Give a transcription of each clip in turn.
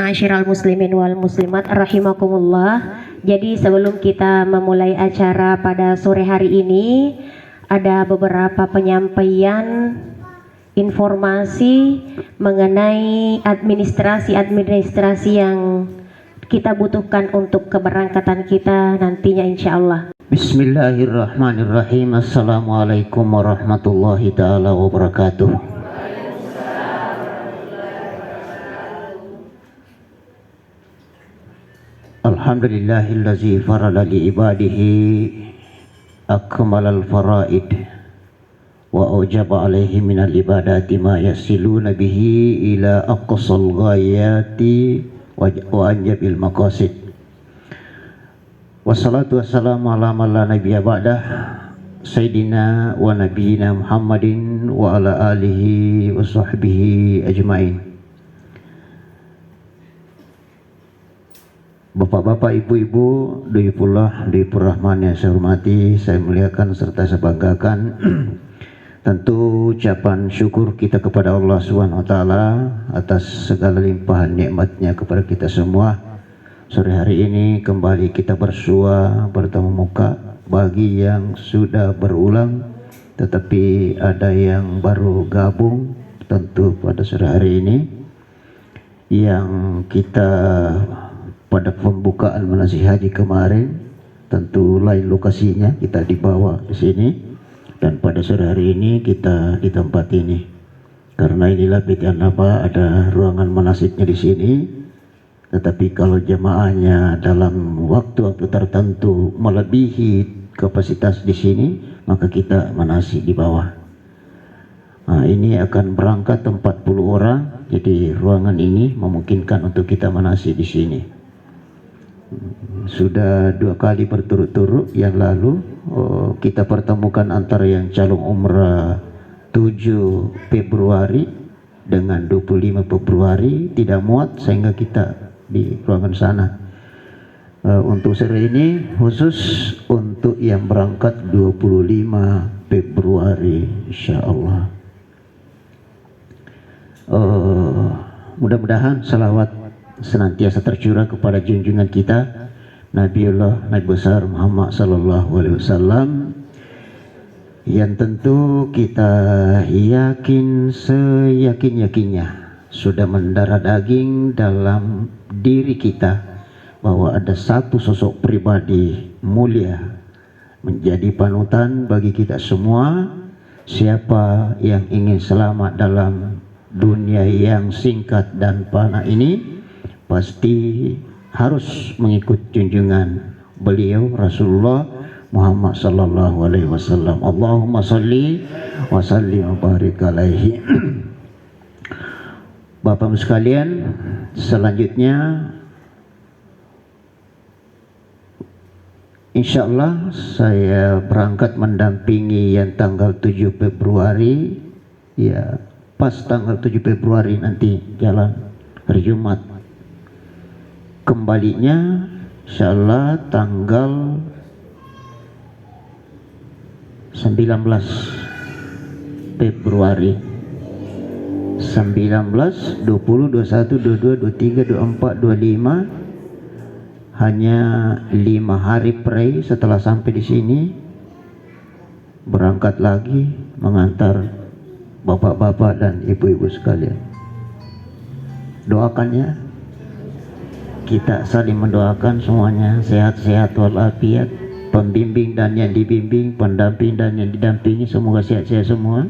Ma'asyiral muslimin wal muslimat rahimakumullah. Jadi sebelum kita memulai acara pada sore hari ini, ada beberapa penyampaian informasi mengenai administrasi yang kita butuhkan untuk keberangkatan kita nantinya insyaallah. Bismillahirrahmanirrahim. Assalamualaikum warahmatullahi ta'ala wabarakatuh. Alhamdulillahillazi farala li ibadihi akmalal faraid wa aujaba alaihi minal ibadati ma yasiluna bihi ila aqsal ghayati wa anjabil maqasid. Wassalatu wassalamu ala man la nabiyya ba'dah sayyidina wa nabiyina Muhammadin wa ala alihi wa sahbihi ajmain. Bapak-bapak, ibu-ibu, Duyufullah, Duyufur Rahman yang saya hormati, saya muliakan serta saya banggakan. Tentu ucapan syukur kita kepada Allah Subhanahu wa taala atas segala limpahan nikmatnya kepada kita semua. Sore hari ini kembali kita bersua bertemu muka, bagi yang sudah berulang tetapi ada yang baru gabung tentu pada sore hari ini yang kita pada pembukaan manasik haji kemarin tentu lain lokasinya, kita dibawa di sini, dan pada sore hari ini kita di tempat ini karena inilah bid'an apa, ada ruangan manasiknya di sini. Tetapi kalau jemaahnya dalam waktu-waktu tertentu melebihi kapasitas di sini, maka kita manasik di bawah. Nah, ini akan berangkat 40 orang, jadi ruangan ini memungkinkan untuk kita manasik di sini. Sudah 2 kali berturut-turut yang lalu kita pertemukan antara yang calon umrah 7 Februari dengan 25 Februari tidak muat sehingga kita di ruangan sana. Untuk sore ini khusus untuk yang berangkat 25 Februari insyaallah. Mudah-mudahan salawat senantiasa tercurah kepada junjungan kita Nabiullah Nabi besar Muhammad sallallahu alaihi wasallam, yang tentu kita yakin seyakin-yakinnya sudah mendarah daging dalam diri kita bahwa ada satu sosok pribadi mulia menjadi panutan bagi kita semua. Siapa yang ingin selamat dalam dunia yang singkat dan fana ini pasti harus mengikut junjungan beliau Rasulullah Muhammad sallallahu alaihi wasallam. Allahumma salli wa sallim wa barik alaihi. Bapak sekalian, selanjutnya insyaallah saya berangkat mendampingi yang tanggal 7 Februari, ya pas tanggal 7 Februari nanti jalan hari Jumat. Kembalinya insyaallah tanggal 19 Februari. 19, 20, 21, 22, 23, 24, 25, hanya 5 hari pray setelah sampai di sini berangkat lagi mengantar bapak-bapak dan ibu-ibu sekalian. Doakan ya, kita saling mendoakan semuanya sehat-sehat walafiat, pembimbing dan yang dibimbing, pendamping dan yang didampingi semoga sehat-sehat semua.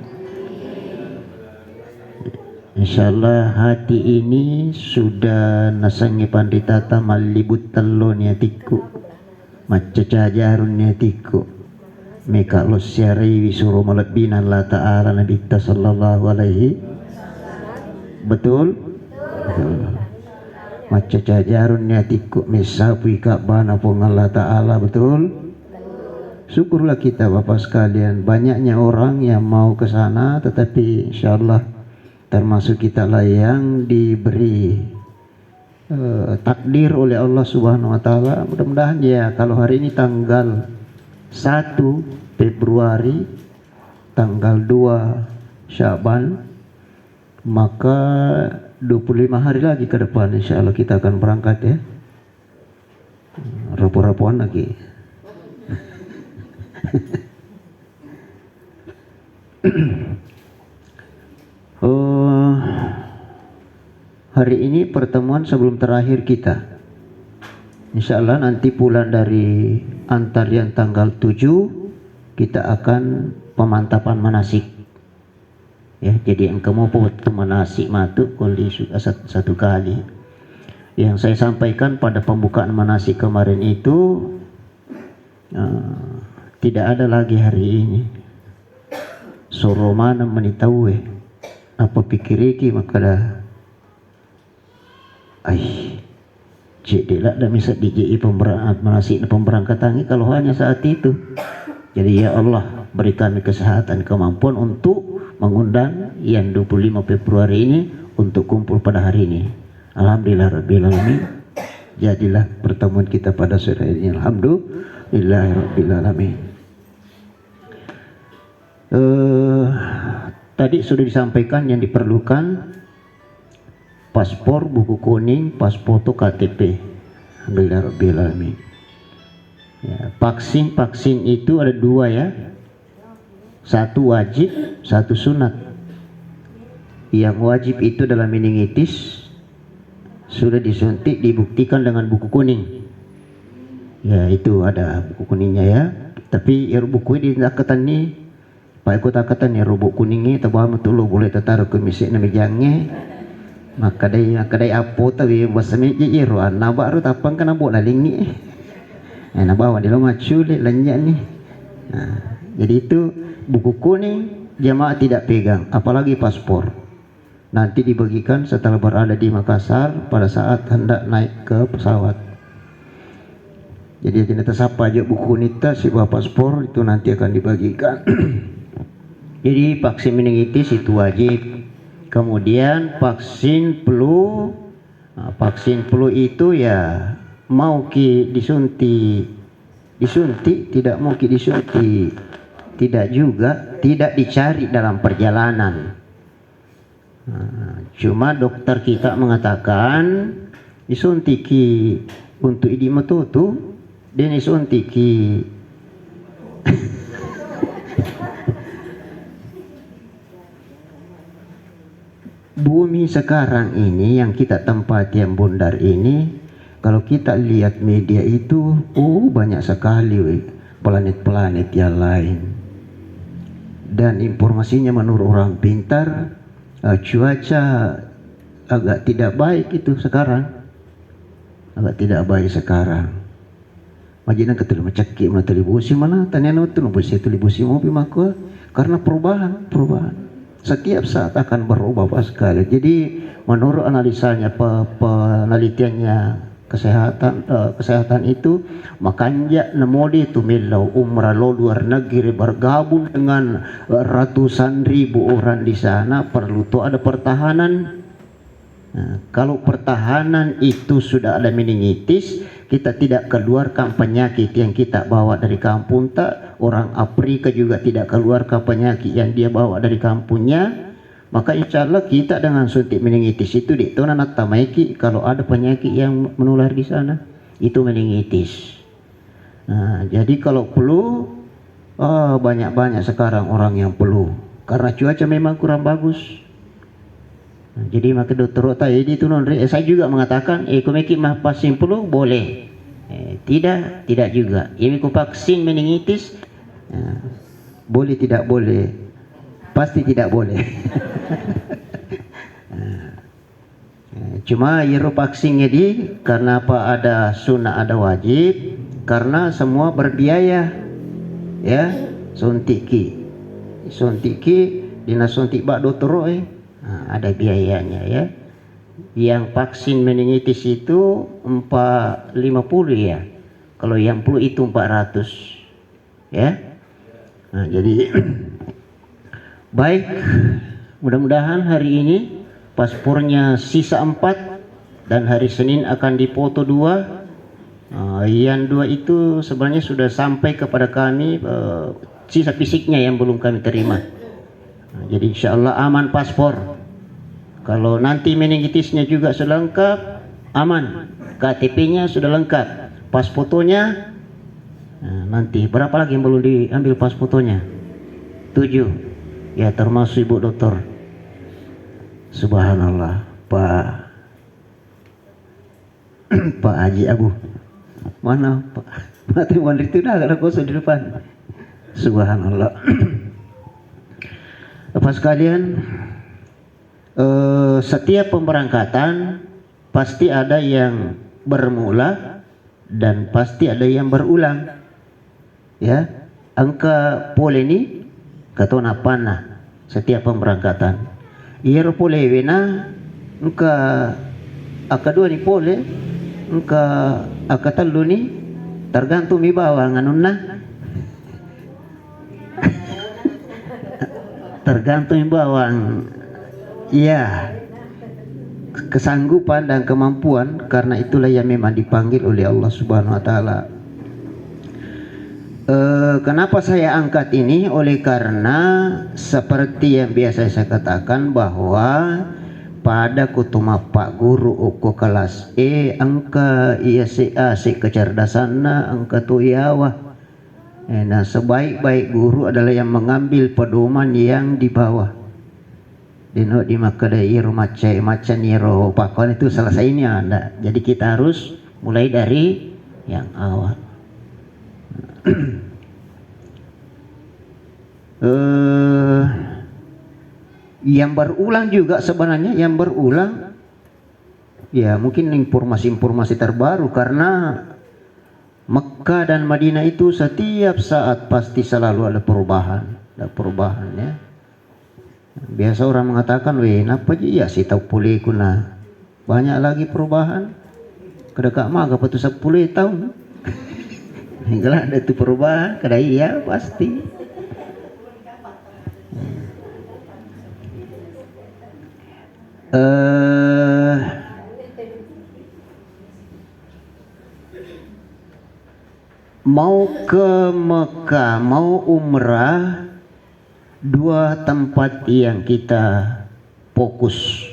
Insyaallah hati ini sudah nasangi panditata malibut talonnya tiku macaca jarunnya tiku meka los syari wisuru malabina Allah ta'ala Nabi sallallahu alaihi betul macaca jarunnya tiku misapi kabana pun Allah ta'ala betul. Syukurlah kita Bapak sekalian, banyaknya orang yang mau ke sana tetapi insyaallah termasuk kita lah yang diberi takdir oleh Allah Subhanahu wa taala. Mudah-mudahan ya, kalau hari ini tanggal 1 Februari, tanggal 2 Syaban, maka 25 hari lagi ke depan insya Allah kita akan berangkat ya. Rapo-rapoan lagi. Hari ini pertemuan sebelum terakhir kita. Insya Allah nanti pulang dari Antarian tanggal 7 kita akan pemantapan manasik. Ya, jadi engkau mau buat manasik matu kali satu kali. Yang saya sampaikan pada pembukaan manasik kemarin itu tidak ada lagi hari ini. Soromana menitawe apa pikir iki maka dah jadi dah bisa DJI manasik pemberangkatan ini kalau hanya saat itu. Jadi ya Allah beri kami kesehatan kemampuan untuk mengundang yang 25 Februari ini untuk kumpul pada hari ini. Alhamdulillah Rabbil Alamin. Jadilah pertemuan kita pada sore ini. Alhamdulillah Rabbil Alamin. Tadi sudah disampaikan yang diperlukan paspor, buku kuning, pas foto, KTP. Alhamdulillah Rabbil Alamin. Ya, vaksin itu ada 2 ya. Satu wajib, satu sunat. Yang wajib itu adalah meningitis, sudah disuntik, dibuktikan dengan buku kuning. Ya itu ada buku kuningnya ya. Tapi ya buku ini takatan ni, Pak Eko takatan ya buku kuningnya, tabahan betul lo boleh taruh ke mesin na mejangnya. Maka day apo tawi bahasa meja iro naba ro tapang kana bo laling ni. Nabawa di lo macu le lanjak ni. Jadi itu buku kuning jamaah tidak pegang, apalagi paspor. Nanti dibagikan setelah berada di Makassar pada saat hendak naik ke pesawat. Jadi kita sapa aja buku nita sebuah paspor itu nanti akan dibagikan. Jadi vaksin meningitis itu wajib. Kemudian vaksin flu, vaksin flu itu ya mau disuntik, tidak mau disuntik, tidak juga, tidak dicari dalam perjalanan. Cuma dokter kita mengatakan disuntiki untuk idi matutu dan disuntiki bumi sekarang ini yang kita tempati yang bundar ini, kalau kita lihat media itu banyak sekali planet-planet yang lain, dan informasinya menurut orang pintar cuaca agak tidak baik itu sekarang, agak tidak baik sekarang. Majina ketul macaki mana telibusi mana tanya no tu nubusi telibusi mau pimaku karena perubahan setiap saat akan berubah sekali. Jadi menurut analisanya penelitiannya kesehatan itu makanya nemodi itu milau umrah lo luar negeri bergabung dengan ratusan ribu orang di sana perlu tuh ada pertahanan. Kalau pertahanan itu sudah ada meningitis, kita tidak keluarkan penyakit yang kita bawa dari kampung tak. Orang Afrika juga tidak keluarkan penyakit yang dia bawa dari kampungnya. Maka insya Allah kita dengan suntik meningitis itu ditonat tamaiki kalau ada penyakit yang menular di sana itu meningitis. Jadi kalau flu banyak sekarang orang yang flu karena cuaca memang kurang bagus. Jadi maka dokter tadi itu saya juga mengatakan komiki mah vaksin flu boleh. Tidak juga. Ini ku vaksin meningitis boleh tidak boleh. Pasti tidak boleh. Cuma iro vaksinnya karena apa ada sunnah ada wajib karena semua berbiaya ya suntiki dinas suntik bak dokter ada biayanya ya. Yang vaksin meningitis itu 450 ya. Kalau yang flu itu 400 ya. Jadi baik, mudah-mudahan hari ini paspornya sisa 4 dan hari Senin akan dipoto 2. Yang 2 itu sebenarnya sudah sampai kepada kami, sisa fisiknya yang belum kami terima. Jadi insya Allah aman paspor. Kalau nanti meningitisnya juga sudah lengkap, aman. KTP-nya sudah lengkap, pas fotonya. Nah, nanti berapa lagi yang perlu diambil pas fotonya? 7. Ya, termasuk ibu dokter. Subhanallah, Pak Pak Haji Abu. Mana Pak? Mati wanita itu dah ada kosong di depan. Subhanallah. Bapak sekalian, setiap pemberangkatan pasti ada yang bermula dan pasti ada yang berulang. Ya, angka pole ini katona panah setiap pemberangkatan. Iya pole wena angka 2 ni pole, angka 3 ni tergantung mi bawa nganunna. Tergantung mi bawang. Ya, kesanggupan dan kemampuan, karena itulah yang memang dipanggil oleh Allah Subhanahu wa taala. Kenapa saya angkat ini? Oleh karena seperti yang biasa saya katakan bahwa pada kutuma Pak Guru uko kelas angka IACA si kecerdasanna angka tu iawa. Nah, sebaik-baik guru adalah yang mengambil pedoman yang di bawah. Dino di makadairo macan niro pakon itu selesainya Anda. Jadi kita harus mulai dari yang awal. Yang berulang juga sebenarnya, yang berulang ya mungkin informasi-informasi terbaru, karena Mekah dan Madinah itu setiap saat pasti selalu ada perubahan ya. Biasa orang mengatakan, napa ya sih tahu pulih kuna banyak lagi perubahan. Kedekak mah apa tu 10 tahun. Hinggalah ada tu perubahan, kada iya pasti. Mau ke Mekah, mau umrah, 2 tempat yang kita fokus.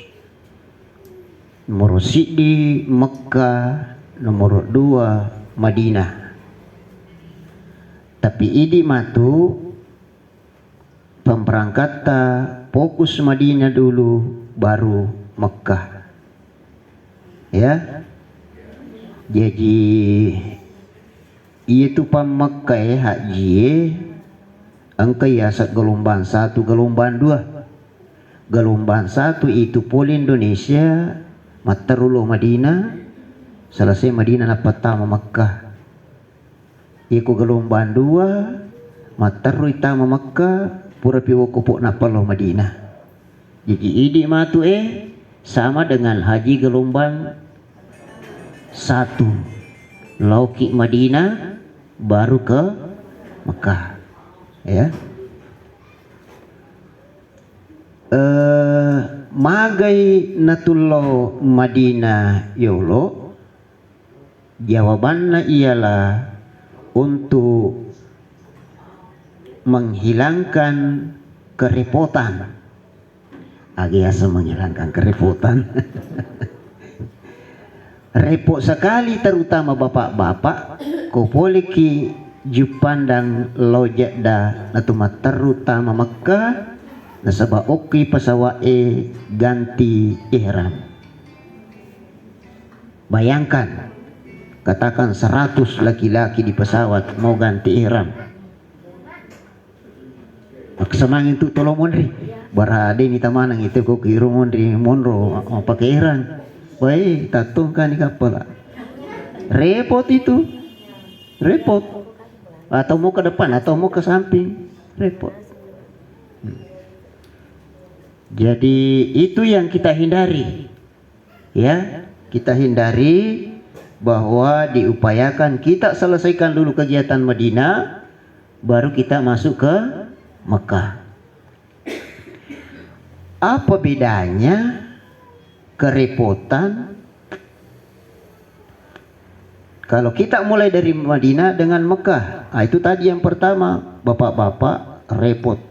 Nomor 1 di Mekah, nomor 2 Madinah. Tapi idi matu pemberangkatan fokus Madinah dulu, baru Mekah. Ya. Jadi itu pam Mekah haji angka ya gelombang 1, gelombang 2. Gelombang 1 itu poli Indonesia, matarulu Madinah, selesai Madinah na pertama Mekah. Iku gelombang 2, mataru itama Mekah, pura piwo kupuk na palo Madinah. Jadi idi matu sama dengan haji gelombang 1. Lauki Madinah baru ke Mekah. Ya. Magai natullo Madinah yolo, jawabannya ialah untuk menghilangkan kerepotan. Agiasa menghilangkan kerepotan. Repot sekali terutama bapak-bapak ko poliki jupandang lojak da natuma terutama Mekah nasaba oki pasawae ganti ihram. Bayangkan, katakan 100 laki-laki di pesawat mau ganti ihram. Semangin tu tolong mondri barade ni tamanang itu ko kiro mondri monro pakai ihram. Baik, tatung kan di kapal. Repot itu. Repot. Atau mau ke depan atau mau ke samping. Repot. Jadi itu yang kita hindari. Ya, kita hindari bahwa diupayakan kita selesaikan dulu kegiatan Madinah, baru kita masuk ke Mekah. Apa bedanya kerepotan kalau kita mulai dari Madinah dengan Mekah? Itu tadi yang pertama, bapak-bapak repot.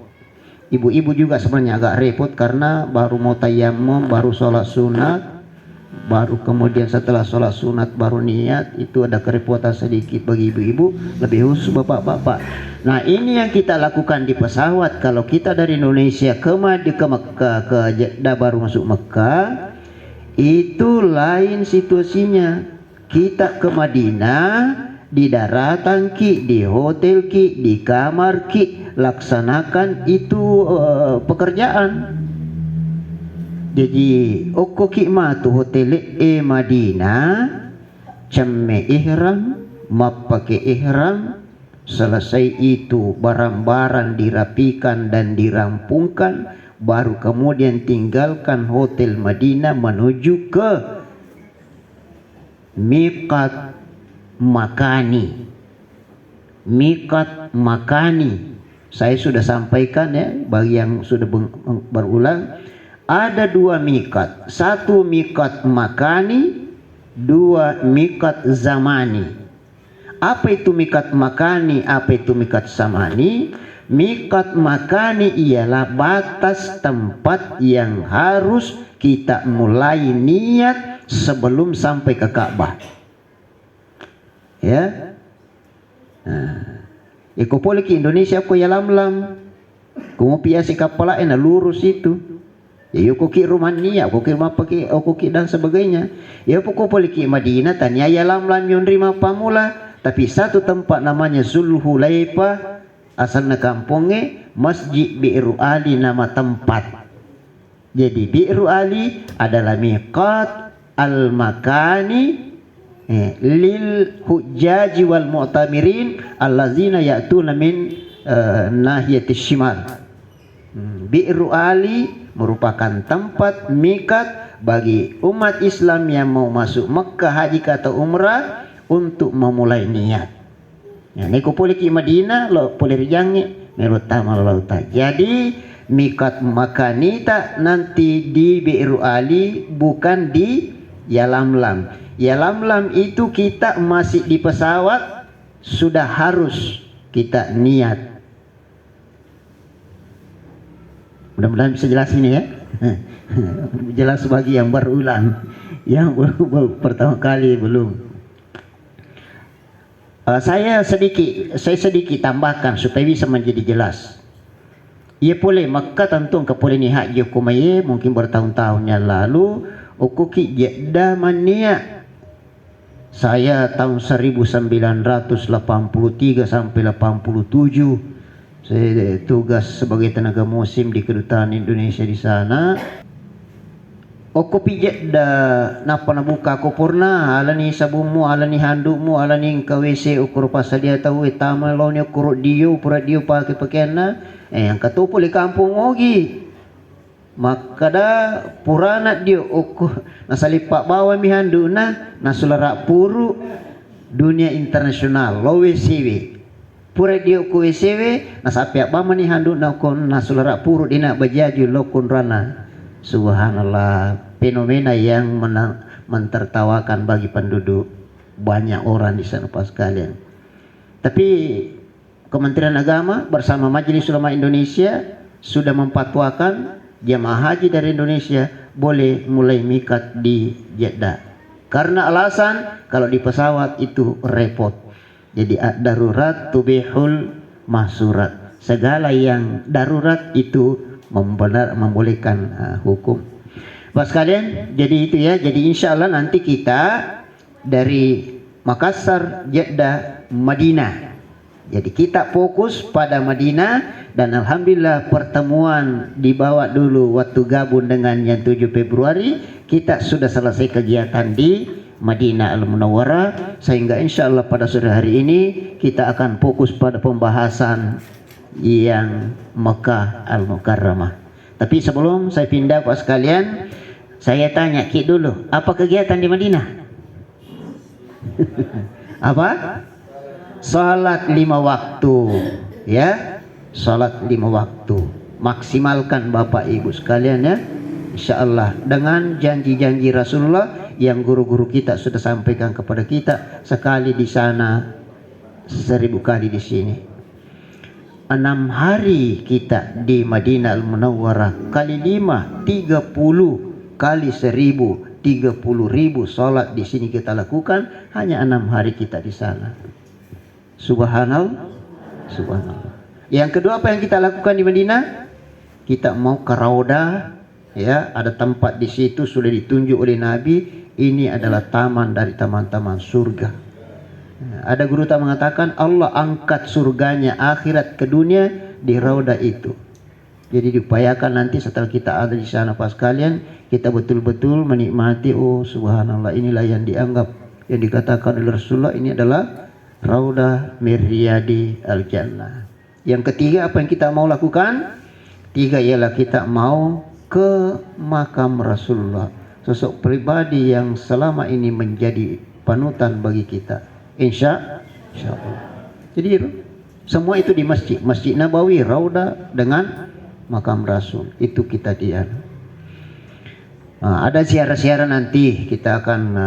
ibu-ibu juga sebenarnya agak repot karena baru mau tayammum, baru sholat sunat, baru kemudian setelah sholat sunat baru niat. Itu ada kerepotan sedikit bagi ibu-ibu, lebih khusus bapak-bapak. Nah, ini yang kita lakukan di pesawat. Kalau kita dari Indonesia ke Mekah, ke Jeddah baru masuk Mekah, itu lain situasinya. Kita ke Madinah, di daratan ki, di hotel ki, di kamar ki, laksanakan itu pekerjaan. Jadi oko ki ma tu hotel Madinah, cemme ihram, mapake ihram, selesai itu barang-barang dirapikan dan dirampungkan, baru kemudian tinggalkan hotel Madinah menuju ke miqat makani. Miqat makani, saya sudah sampaikan ya, bagi yang sudah berulang, ada dua miqat. Satu miqat makani, dua miqat zamani. Apa itu miqat makani, apa itu miqat zamani? Miqat makani ialah batas tempat yang harus kita mulai niat sebelum sampai ke Ka'bah. Ya. Iko boleh ke Indonesia ko ya lam-lam. Kumo piasi kapala na lurus itu. Ya ko ki Rumania, ko ki mapaki, ko ki dan sebagainya. Ya ko boleh ke Madinah tanya ya lam-lam yon rima pamula, tapi satu tempat namanya Zulhulaifah, asalnya kampungnya Masjid Bi'ru Ali nama tempat. Jadi Bi'ru Ali adalah miqat al-makani lil hujjaji wal mu'tamirin allazina ya'tuna min nahiyatis shimal. Bi'ru Ali merupakan tempat miqat bagi umat Islam yang mau masuk Mekah haji atau umrah untuk memulai niat. Ya, neko boleh ke Madinah, lo boleh rijangi merutama lauta. Jadi miqat makanita nanti di Bi'ru Ali, bukan di Yalamlam. Yalamlam itu kita masih di pesawat, sudah harus kita niat. Mudah-mudahan bisa jelas ini ya. Jelas bagi yang berulang, yang pertama kali belum. Saya sedikit tambahkan supaya bisa menjadi jelas. Ia boleh Mekah tentu ke boleh ni hak Jokomaye mungkin bertahun-tahun yang lalu ukuki Jeddah mania. Saya tahun 1983 sampai 87 saya tugas sebagai tenaga musim di kedutaan Indonesia di sana. Oko pijet da napa na buka ko purna alani sabunmu alani handukmu alani KWC ukur pasadia tahu tama lo ni ukur dio pura dio pakai pakaianna yang katupo di kampung ogi maka da purana dio ukur nasalipak bawa mi handuna nasulara puru dunia internasional lo WCW pura dio ku WCW nasapiak bama ni handuna kon nasulara puru dina bajaju lo kun rana. Subhanallah, fenomena yang mentertawakan bagi penduduk banyak orang di sana pas sekalian. Tapi Kementerian Agama bersama Majelis Ulama Indonesia sudah memfatwakan jemaah haji dari Indonesia boleh mulai miqat di Jeddah. Karena alasan kalau di pesawat itu repot. Jadi darurat tubihul mahsurat. Segala yang darurat itu membolehkan hukum. Bapak sekalian, jadi itu ya. Jadi insya Allah nanti kita dari Makassar, Jeddah, Madinah. Jadi kita fokus pada Madinah dan alhamdulillah pertemuan dibawa dulu waktu gabung dengan yang 7 Februari kita sudah selesai kegiatan di Madinah Al-Munawwarah sehingga insya Allah pada sore hari ini kita akan fokus pada pembahasan yang Mekah Al-Mukarramah. Tapi sebelum saya pindah Pak sekalian, saya tanya Ki dulu, apa kegiatan di Madinah? Apa? Salat 5 waktu, ya. Salat 5 waktu. Maksimalkan Bapak Ibu sekalian ya. Insyaallah dengan janji-janji Rasulullah yang guru-guru kita sudah sampaikan kepada kita, sekali di sana 1000 kali di sini. 6 hari kita di Madinah Al-Munawwarah kali 5, 30 kali 1000, 30.000 salat di sini kita lakukan, hanya 6 hari kita di sana. Subhanallah, subhanallah. Yang kedua, apa yang kita lakukan di Madinah? Kita mau ke Raudah, ya, ada tempat di situ sudah ditunjuk oleh Nabi, ini adalah taman dari taman-taman surga. Ada guru tak mengatakan Allah angkat surganya akhirat ke dunia di Raudah itu. Jadi diupayakan nanti setelah kita ada di sana pas kalian, kita betul-betul menikmati, oh subhanallah, inilah yang dianggap, yang dikatakan oleh Rasulullah, ini adalah Raudah Miryadi Al-Jannah. Yang ketiga, apa yang kita mau lakukan? 3 ialah kita mau ke makam Rasulullah, sosok pribadi yang selama ini menjadi panutan bagi kita. Insya Allah. Jadi semua itu di Masjid Nabawi, Raudah dengan makam Rasul. Itu kita dia. Ada ziarah-ziarah nanti kita akan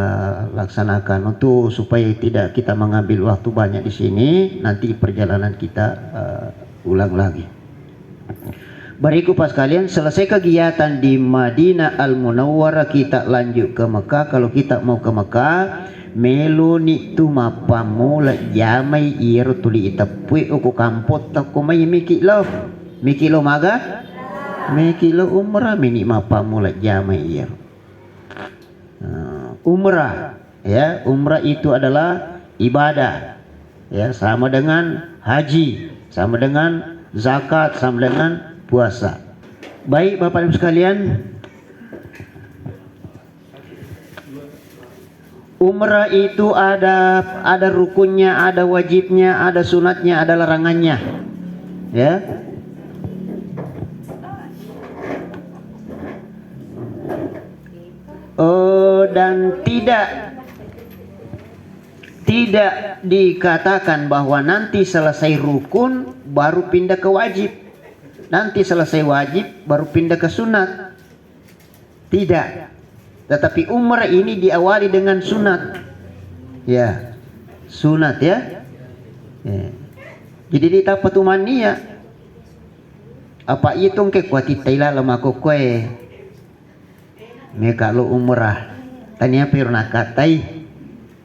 laksanakan untuk supaya tidak kita mengambil waktu banyak di sini. Nanti perjalanan kita ulang lagi. Bariku pas kalian, selesai kegiatan di Madinah Al-Munawwarah, kita lanjut ke Mekah. Kalau kita mau ke Mekah, melo ni tu mapamula jamai ir tuli itapui uku kampot tak kumai mikilo maga mikilo umrah mini mapamula jamai ir. Umrah, ya, umrah itu adalah ibadah, ya, sama dengan haji, sama dengan zakat, sama dengan puasa. Baik Bapak Ibu sekalian, umrah itu ada rukunnya, ada wajibnya, ada sunatnya, ada larangannya, ya. Dan tidak dikatakan bahwa nanti selesai rukun baru pindah ke wajib, nanti selesai wajib baru pindah ke sunat. Tidak. Tetapi umrah ini diawali dengan sunat, ya, sunat, ya. Jadi di tapatuman niya apa itong ke kuati taila lamako kue me kalau umrah tania pero nakatai,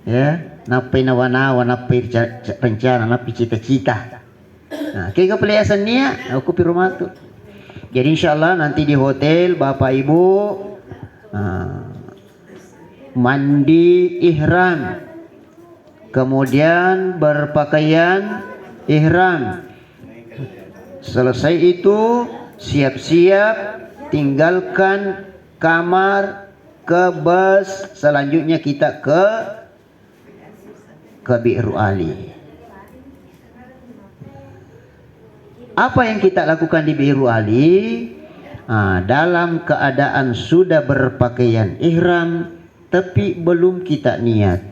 ya, napai nawana napai rencana napai cita-cita. Nah, kaya kepeliasan niya aku pi rumah tu. Jadi insyaallah nanti di hotel Bapak Ibu mandi ihram, kemudian berpakaian ihram. Selesai itu siap-siap tinggalkan kamar, ke bus, selanjutnya kita ke Bi'ru Ali. Apa yang kita lakukan di Bi'ru Ali? Dalam keadaan sudah berpakaian ihram tapi belum kita niat.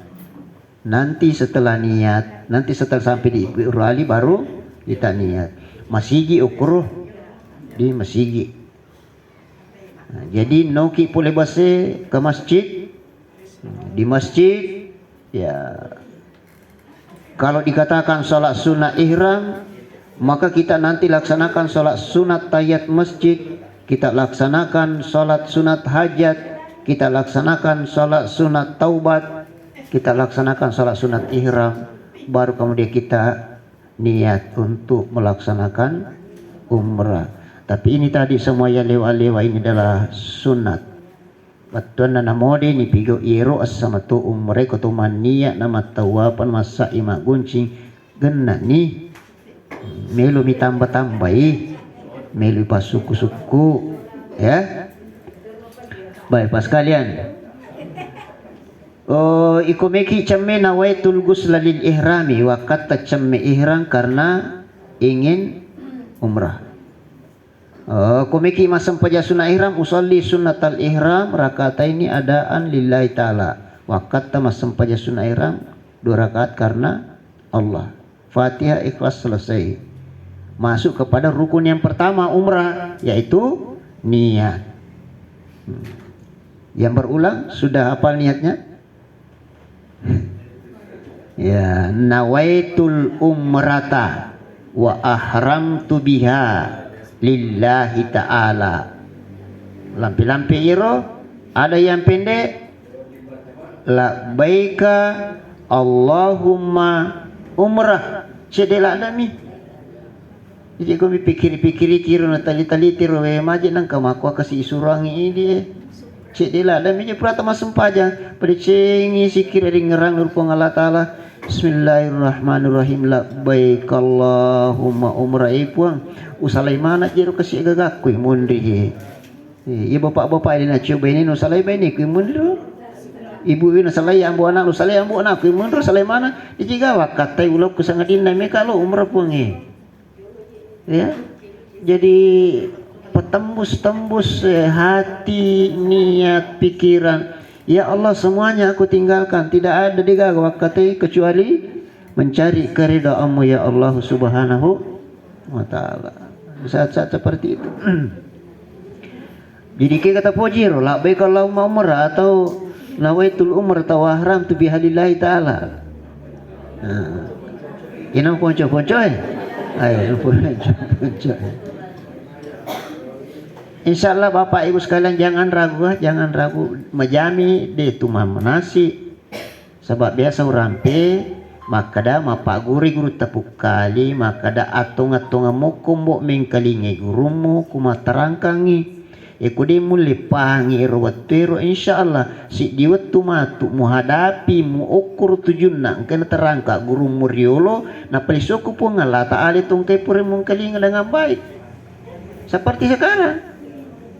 Nanti setelah niat, nanti setelah sampai di Bi'ru Ali baru kita niat. Masigi ukruh di masigi. Jadi noki boleh base ke masjid, di masjid, ya. Kalau dikatakan salat sunat ihram, maka kita nanti laksanakan salat sunat tahiyat masjid, kita laksanakan salat sunat hajat, kita laksanakan salat sunat taubat, kita laksanakan salat sunat ihram, baru kemudian kita niat untuk melaksanakan umrah. Tapi ini tadi semua yang lewat-lewat ini adalah sunat. Batuan na namode ni pigo iro as sama tu umrah ko tu mania nama tawapan masa ima guncing genna ni melu mi tambah-tambahi melu pasuku-suku, ya. Baik pas kalian. Ikumeki camme nawaitul ghusla lil ihrami wa kata camme ihram karena ingin umrah. Kumiki masam paja sunnah ihram usalli sunnatal ihram rakataini adaan lillahi ta'ala. Waqatta masam paja sunnah ihram 2 rakaat karena Allah. Fatihah ikhlas selesai. Masuk kepada rukun yang pertama umrah, yaitu niat. Yang berulang sudah hafal niatnya? Ya, nawaitul umrata wa ahramtu biha lillahi ta'ala. Lampi-lampi iro ada yang pendek, labbaika Allahumma umrah. Cedela ada mi. Jadi kami pikir-pikir kira na tali-tali tiro majid nang kamakwa kasi isurangi ini. Cedela ada mi pratama sempaja pada cengi sikir ring ngerang nur Allah taala. Bismillahirrahmanirrahim, labbaik Allahumma umrah puang usalai mana jero kasi gagakui mundri. Ya bapak-bapak ini nak coba ini nusalai bini kui mundri. Ibu ini salai ambu anak nusalai ambu anak kui mundri salai mana dijiga wakatai ulau kusangadin nami kalau umrah puang ya. Jadi petembus-tembus hati, niat, pikiran. Ya Allah, semuanya aku tinggalkan, tidak ada digaga wakati kecuali mencari keridhaan-Mu ya Allah Subhanahu wa taala. Saat-saat seperti itu. Jadi kita kata pojiro labbaik Allahumma umrah atau nawaitul umrah atau ahram tu bihalillahi taala. Ini ponco-ponco ayo ponco. Insyaallah Bapak Ibu sekalian jangan ragu majami de tuma manasi sebab biasa urampe makada mapak guru tepuk kali makada atung-atung mukum mbok mengkalingi gurumu kuma terangkangi ikudi mulipangi rawatiro insyaallah si diwattu matu muhadapi mu ukur tujunna kena terangka guru muriolo na palisoku pun Allah taala tungkai puri mengkalingi dengan baik seperti sekarang.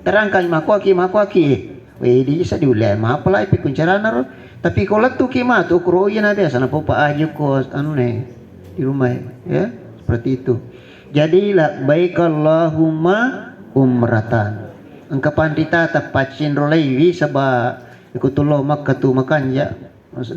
Terangkan makwaki di bisa diulai maapala ipi kuncarana ro tapi kalau tu kima tu kroya na biasa na popa aja ko di rumah ya seperti itu. Jadi labbaik Allahumma umratan engka pandita tapacin rolaiwi saba ikutulo makkatu makanja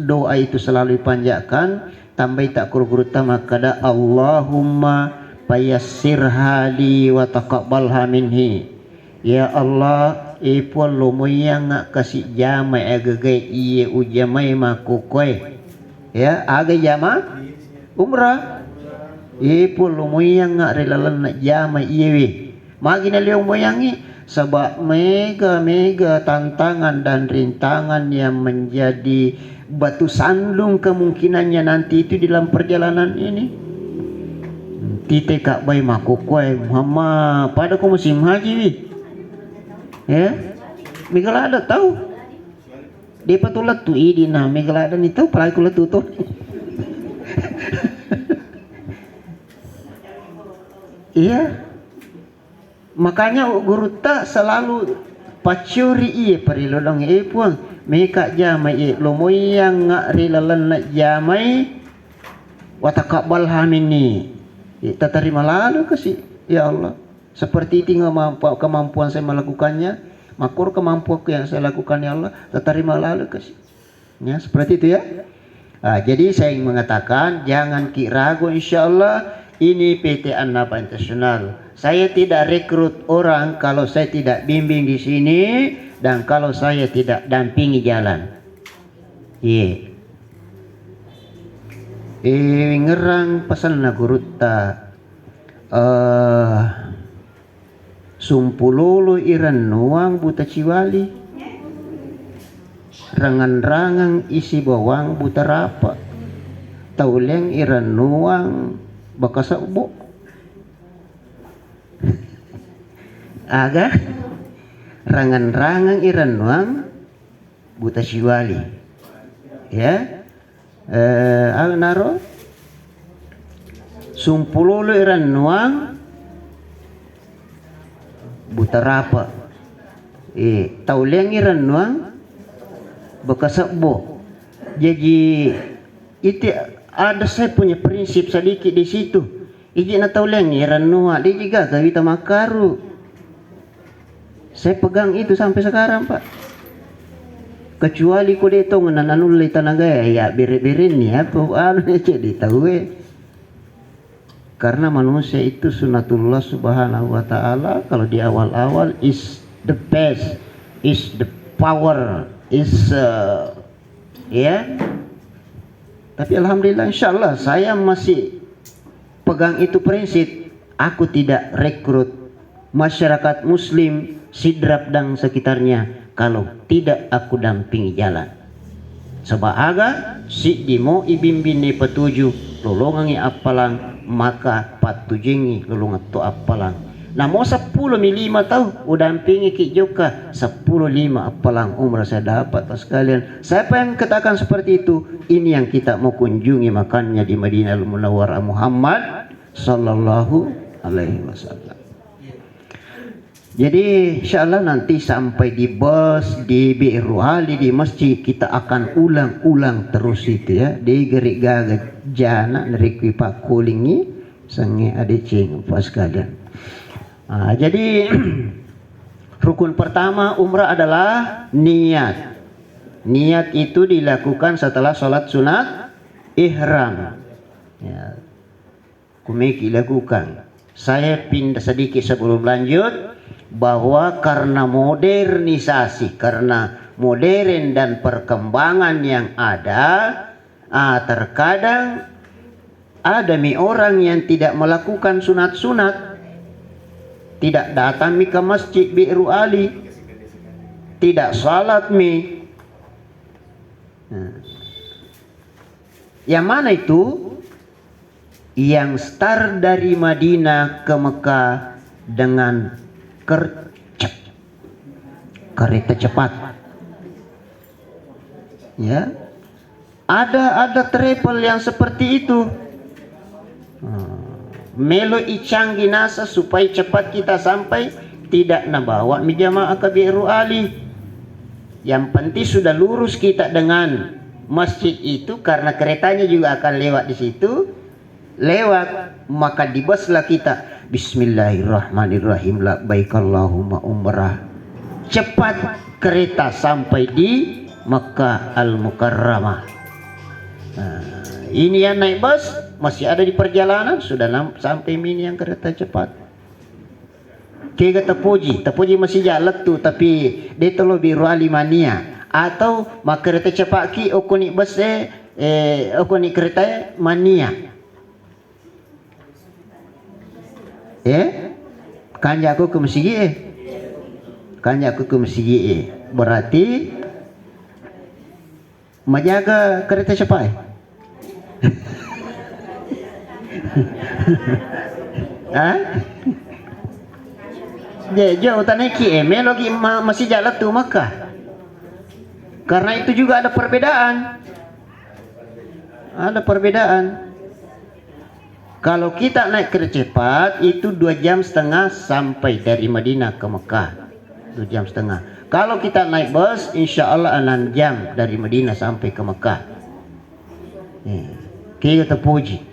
doa itu selalu dipanjatkan tambah tak guru-guru makada Allahumma payassir hali wa taqabbalha minhi. Ya Allah, ipon lumoyang nga kasi jamay agagay iye ujamay makukoy. Ya, agay jama umrah. Ipon lumoyang nga rilalan na jamay iye. Maginaliw moyangi sabab mega tantangan dan rintangan yang menjadi batu sandung kemungkinannya nanti itu dalam perjalanan ini. Tite kak bay makukoy mama pada ko musim haji ya migalada tahu dia patulat tu idina migalada ni tahu palai kulat tu iya makanya guru tak selalu pacuri iye parilolong iye puang meka jamai iye lomoyang ngak rilalan nak jamai watakabal hamini kita terima lalu kasih ya Allah. Seperti itu kemampuan saya melakukannya, makur kemampuan yang saya lakukan ya Allah, terima lalu kasih. Ya, seperti itu ya. Jadi saya ingin mengatakan jangan ragu insyaallah ini PT An-Nafa Internasional. Saya tidak rekrut orang kalau saya tidak bimbing di sini dan kalau saya tidak dampingi jalan. Iya. Ngerang pasal na guruta sumpulolo iran nuang buta ciwali rangan-rangang isi bawang buta rapa tauleng iran nuang bakasa ubo aga rangan-rangang iran nuang buta ciwali ya naro sumpulolo iran nuang buta rapa tauleng iran nuang bakasakbo. Jadi itu ada saya punya prinsip sedikit di situ. Iji na tauleng iran nuang dia juga gawita makaru. Saya pegang itu sampai sekarang Pak. Kecuali ko dito nananulay tanaga ya birin ya ano jadi tahu karena manusia itu sunatullah subhanahu wa ta'ala kalau di awal-awal is the best, is the power, is ya. Tapi alhamdulillah insyaallah saya masih pegang itu prinsip, aku tidak rekrut masyarakat muslim Sidrap dan sekitarnya kalau tidak aku dampingi jalan. Sebab aga si dimo ibimbini petuju lolongangi apalang maka patujengi lolongan tu apalang. Namo 10 5 tahu udampingi ki joka 10 5 apalang umrah saya dapat sekalian. Siapa yang katakan seperti itu? Ini yang kita mau kunjungi makannya di Madinah Munawwarah Muhammad sallallahu alaihi wasallam. Jadi insyaallah nanti sampai di bus di Bi'ru Ali di masjid kita akan ulang-ulang terus itu ya. Di gerik gaga jana dari Pak Kulingi sange adecing pas sekalian. Jadi rukun pertama umrah adalah niat. Niat itu dilakukan setelah sholat sunat ihram. Ya. Kumeki lakukan. Saya pindah sedikit sebelum lanjut bahwa karena modernisasi, karena modern dan perkembangan yang ada, terkadang ada orang yang tidak melakukan sunat-sunat. Tidak datang ke masjid Bi'ru Ali, tidak salat yang mana itu? Yang start dari Madinah ke Mekah dengan kereta cepat. Ya, ada travel yang seperti itu. Melo icanggi nasa supaya cepat kita sampai, tidak nabawa mijamaah ke Bi'ru Ali. Yang penting sudah lurus kita dengan masjid itu, karena keretanya juga akan lewat di situ. Lewat maka dibaslah kita Bismillahirrahmanirrahim labbaik Allahumma umrah. Cepat kereta sampai di Makkah Al-Mukarramah. Ini yang naik bus masih ada di perjalanan, sudah sampai mini yang kereta cepat. Kega Tepuji masih jalan tuh, tapi dia telo Bi'ru Ali mania. Atau mak kereta cepat ki okoni bus okoni kereta mania. Kanjaku ke masjid kanjaku ke masjid berarti menjaga kereta cepat. Jauh taneki lagi masih jalan tuh Makkah. Karena itu juga ada perbedaan. Kalau kita naik kereta cepat itu 2,5 jam sampai dari Madinah ke Mekah. 2,5 jam. Kalau kita naik bus insya Allah 6 jam dari Madinah sampai ke Mekah. Kita terpuji.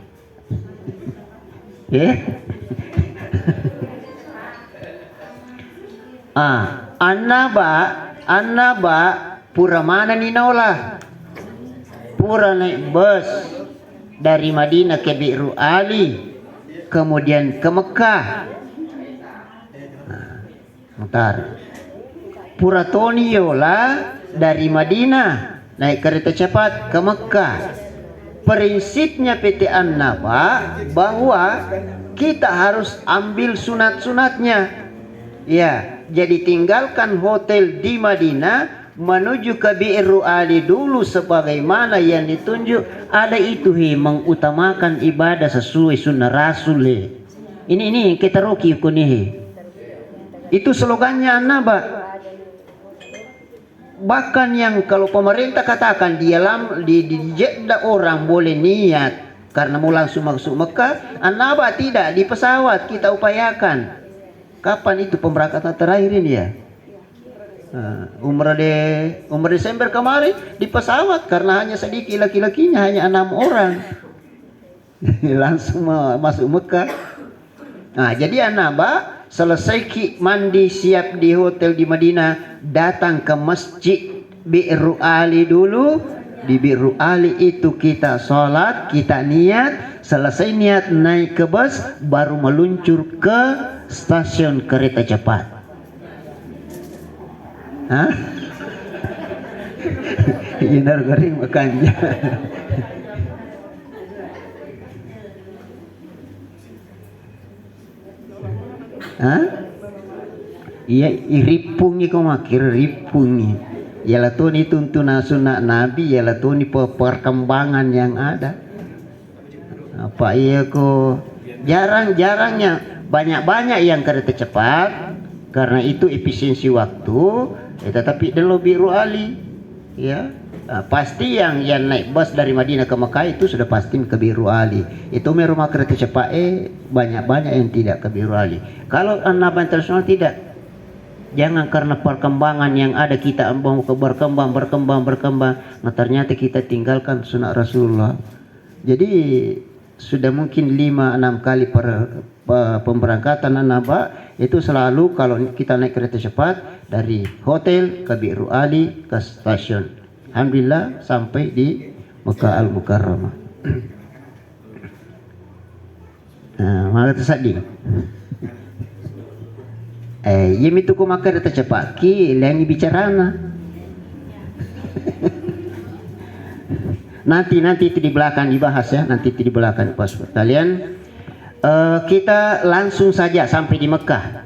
Annaba pura mana ninolah. Pura naik bus dari Madinah ke Bi'ru Ali, kemudian ke Mekah. Pura Toniola dari Madinah naik kereta cepat ke Mekah. Prinsipnya PT Annaba bahwa kita harus ambil sunat-sunatnya. Ya, jadi tinggalkan hotel di Madinah menuju ke Bi'ru Ali dulu sebagaimana yang ditunjuk. Ada itu mengutamakan ibadah sesuai sunnah Rasul. Ini kita roki kunihi. Itu slogannya Annaba. Bahkan yang kalau pemerintah katakan di Jeddah orang boleh niat karena mau langsung masuk Mekah, Annaba tidak, di pesawat kita upayakan. Kapan itu pemberangkatan terakhir ini ya? Umrah Desember kemarin di pesawat karena hanya sedikit laki-lakinya, hanya 6 orang. Langsung masuk Mekah. Jadi Annaba selesai mandi siap di hotel di Madinah, datang ke masjid Bi'ru Ali dulu. Di Bi'ru Ali itu kita sholat, kita niat. Selesai niat naik ke bus, baru meluncur ke stasiun kereta cepat. Inar garing makanya. Hah? Iya, ripungi kau makir ripungi. Ialah tuh ni tuntunan sunnah Nabi, ialah tuh ni perkembangan yang ada. Apa iya ko jarang-jarangnya banyak-banyak yang kereta cepat karena itu efisiensi waktu, tetapi lebih biru ali, ya. Pasti yang naik bus dari Madinah ke Mekah itu sudah pasti ke Biru Ali. Itu rumah kereta cepat banyak-banyak yang tidak ke Biru Ali. Kalau anak internasional tidak. Jangan karena perkembangan yang ada kita mau berkembang. Nah ternyata kita tinggalkan sunnah Rasulullah. Jadi sudah mungkin 5-6 kali pemberangkatan anak itu selalu kalau kita naik kereta cepat dari hotel ke Biru Ali ke stasiun. Alhamdulillah sampai di Mekah Al-Mukarramah. Nah, maka tersading. Yemi tu ko makan kereta cepat ki lengi bicarana. Nanti itu di belakang dibahas ya, nanti itu di belakang pas kalian. Kita langsung saja sampai di Mekah.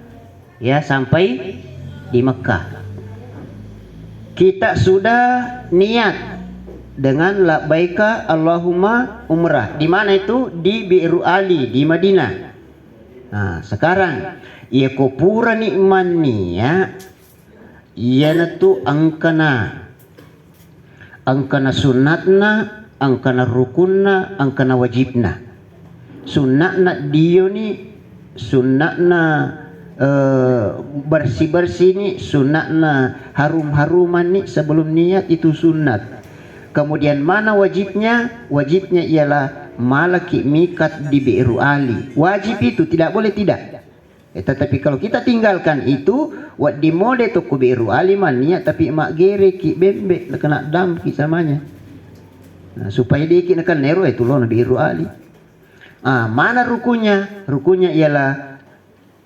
Ya, sampai di Mekah. Kita sudah niat dengan labbaika Allahumma umrah. Di mana itu? Di Bi'ru Ali di Madinah. Nah, sekarang ia kopura nikman niya ia tu angkana sunnatna, angkana rukunna, angkana wajibna. Sunnatna dia ni sunnatna bersih-bersih ni, sunnatna harum-haruman ni sebelum niat itu sunnat. Kemudian mana wajibnya? Wajibnya ialah malaki mikat di Bi'ru Ali. Wajib itu tidak boleh tidak. Tetapi kalau kita tinggalkan itu, wad di mode tu ku Bi'ru Ali man niat tapi mak gere ki bembe kena dam ki samanya. Nah, supaya dia ki nak nero itu lo Bi'ru Ali. Mana rukunya? Rukunya ialah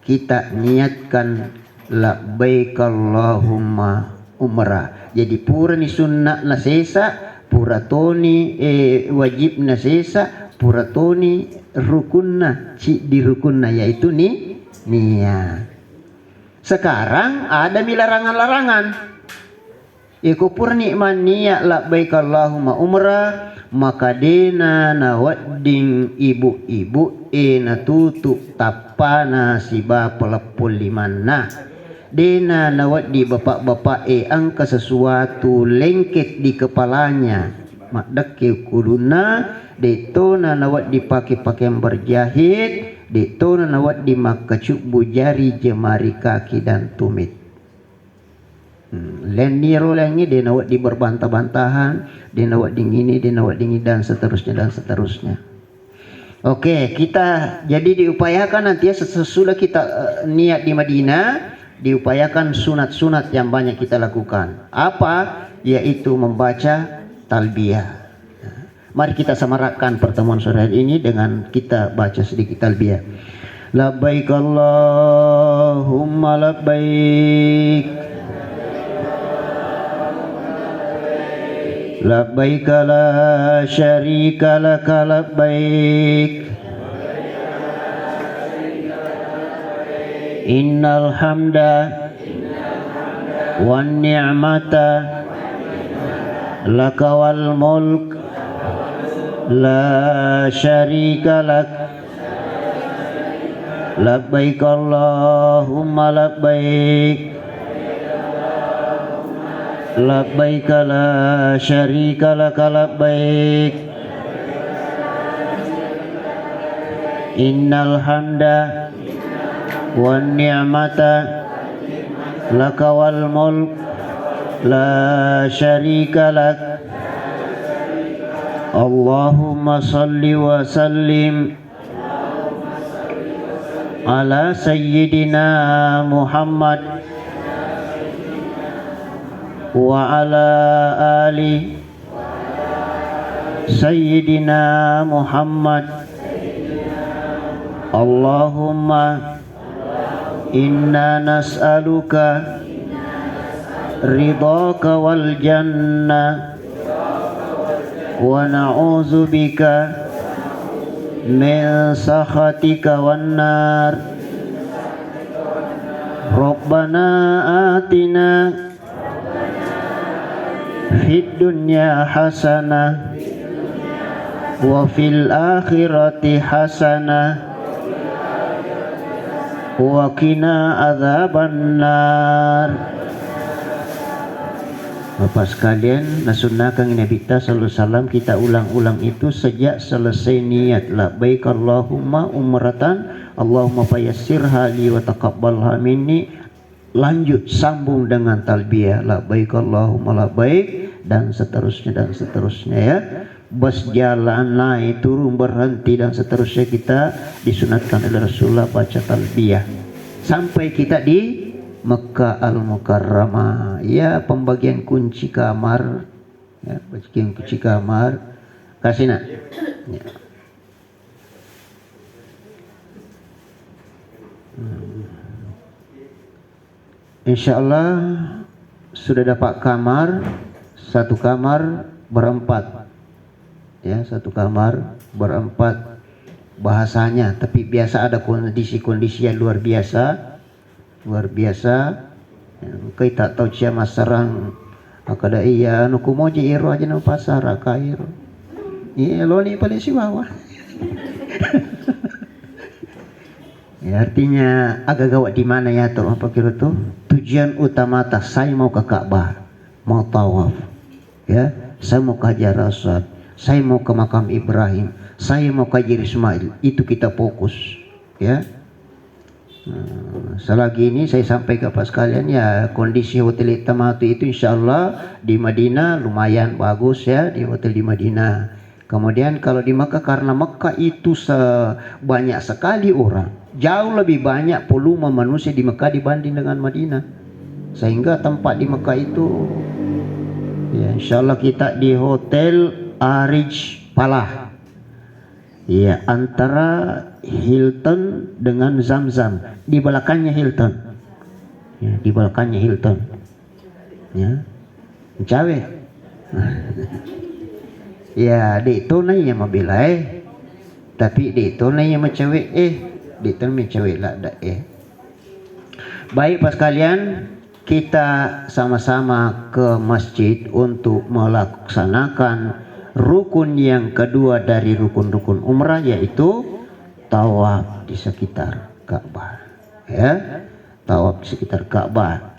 kita niatkan labbaik Allahumma umrah. Jadi pura ni sunnah na sesa, pura toni wajib na sesa, pura toni rukunna di rukunna yaitu niat. Sekarang ada larangan-larangan. Iku pura nikman niat labbaik Allahumma umrah, maka dena na wadding ibu-ibu na tutup tapana siba pelepul limanna. Dena na waddi bapak-bapak angka sesuatu lengket di kepalanya. Makdake kuduna detona na waddi pakai pakaian berjahit, detona na waddi makacubu jari jemari kaki dan tumit. Leniro lengi dia nawat di berbantah-bantahan, dia nawat dingini, dia nawat dingin dan seterusnya. Oke, kita jadi diupayakan nanti ya sesudah kita niat di Madinah, diupayakan sunat-sunat yang banyak kita lakukan. Apa? Yaitu membaca talbiyah. Mari kita samarakkan pertemuan sore hari ini dengan kita baca sedikit talbiyah. Labbaik Allahumma labbaik. Labbaik la syarika laka labbaik. Innal hamda wan ni'mata laka wal mulk la syarika lak. Labbaik Allahumma labbaik. Labbaik la syarika laka labbaik. Innal hamda wan ni'mata laka wal mulk la syarika lak. Allahumma salli wa sallim ala sayyidina Muhammad wa ala ali sayyidina Muhammad. Allahumma inna nas'aluka ridhaka wal jannah wa na'udzu bika min sakhatika wan nar. Rabbana atina fid dunya hasanah wa fil akhirati hasanah wa qina adzabannar. Bapak sekalian, nasunnahkan Nabi kita sallallahu alaihi wasallam kita ulang-ulang itu sejak selesai niat labbaik Allahumma umratan Allahumma fayassirha li wa taqabbalha minni. Lanjut sambung dengan talbiyah labbaik Allahumma labbaik dan seterusnya ya. Bus jalan naik turun berhenti dan seterusnya kita disunatkan oleh Rasulullah baca talbiyah sampai kita di Mekah Al-Mukarramah. Ya, pembagian kunci kamar. Ya, bagian kunci kamar. Kasih nak. Ya. Insyaallah sudah dapat kamar. Satu kamar berempat. Ya, satu kamar berempat bahasanya. Tapi biasa ada kondisi-kondisi yang luar biasa. Kai tak tahu cia masarang akada iya anu kumoji iro aja no pasar kairo iya lo ni paling siwawa. Ya, artinya agak gawat di mana ya tuh apa kira tuh tujuan utama tas saya mau ke Ka'bah, mau tawaf ya, saya mau ke Hajar Aswad, saya mau ke makam Ibrahim, saya mau ke Hajar Ismail, itu kita fokus ya. Selagi ini saya sampaikan kepada sekalian ya, kondisi hotel Tamatu itu insyaallah di Madinah lumayan bagus ya, di hotel di Madinah. Kemudian kalau di Mekah, karena Mekah itu banyak sekali orang, jauh lebih banyak volume manusia di Mekah dibanding dengan Madinah, sehingga tempat di Mekah itu ya insyaallah kita di hotel Arij Palah ya, antara Hilton dengan Zamzam, di belakangnya Hilton ya, di belakangnya Hilton ya, cawe ya di itu nanya mobil tapi di itu nanya sama cewek di itu nanya cewek lah baik pas kalian, kita sama-sama ke masjid untuk melaksanakan rukun yang kedua dari rukun-rukun umrah, yaitu tawaf di sekitar Ka'bah ya, tawaf di sekitar Ka'bah.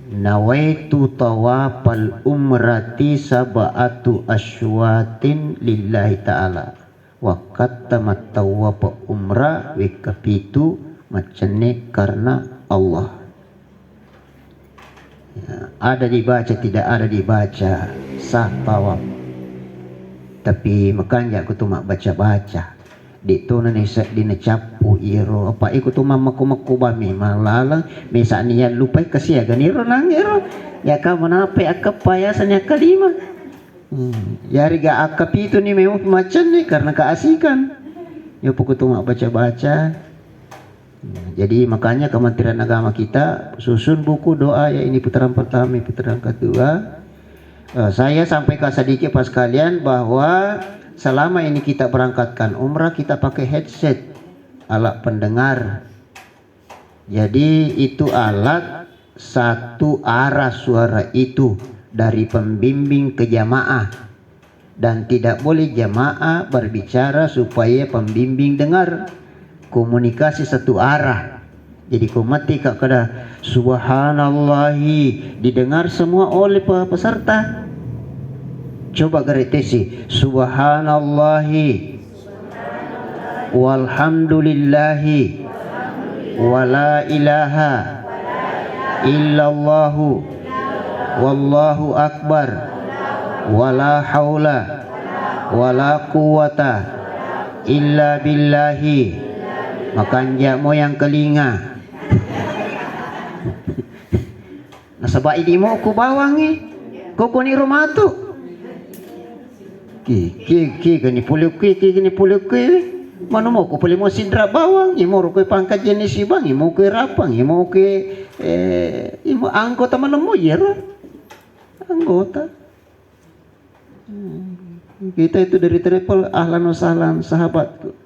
Nawaitu tawafal umrati sab'atu asywatin lillahi ta'ala wa qattamat tawaf umrah wa kafitu macane karena Allah ya, ada dibaca tidak ada dibaca sah tawaf. Tapi makanya aku tuh mak baca-baca di tu dina capu iro apa ikut tu mamaku bami malalang misalnya lupa kasih ya ganiro nang iro ya kamu nape akap payasannya kelima ya riga akap itu nih memang macam nih karena keasikan ya pokok tu mak baca-baca. Jadi makanya Kementerian Agama kita susun buku doa ya, ini putaran pertama, putaran kedua. Saya sampaikan sedikit pas kalian bahwa selama ini kita berangkatkan umrah kita pakai headset, alat pendengar. Jadi itu alat satu arah suara itu dari pembimbing ke jamaah, dan tidak boleh jamaah berbicara supaya pembimbing dengar. Komunikasi satu arah. Jadi kumati kak kada subhanallahi didengar semua oleh peserta. Coba garetesi subhanallahi walhamdulillahi wala ilaha illallahu wallahu akbar wala haula wala quwata illa billahi. Makan jamu yang kelinga. Nah sebab ini mau ku bawangi, kau ni rumah tu. Ki gani puluk mana mau ku mau sidra bawang, mau ku pangkat jenis ibang, mau ku rapang, mau ku anggota mana mau anggota. Kita itu dari travel ahlan wa sahlan sahabatku.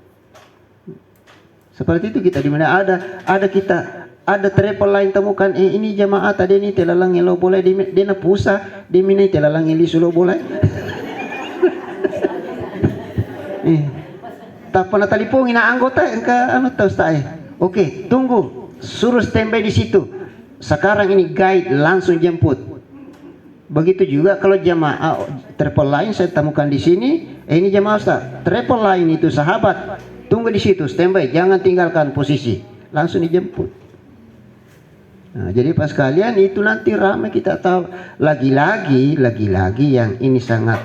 Seperti itu kita di mana ada kita ada travel lain temukan ini jamaah tadi ini telalang lo boleh di dena pusa di mina telalang ili sulo boleh. Tak pernah telepon ina anggota ke anu tahu tak. Oke, tunggu. Suruh standby di situ. Sekarang ini guide langsung jemput. Begitu juga kalau jamaah travel lain saya temukan di sini, ini jamaah Ustaz. Travel lain itu sahabat, tunggu di situ standby, jangan tinggalkan posisi, langsung dijemput. Nah, jadi pas kalian itu nanti ramai kita tahu. Lagi-lagi yang ini sangat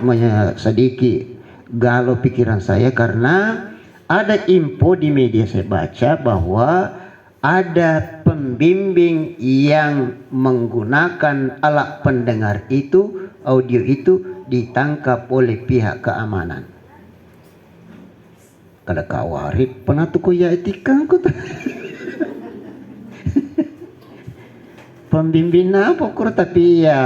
sedikit galau pikiran saya karena ada info di media saya baca bahwa ada pembimbing yang menggunakan alat pendengar itu, audio itu ditangkap oleh pihak keamanan. Kada kawarit pernah tuh ya etika kok. Pembimbing apa kur tapi ya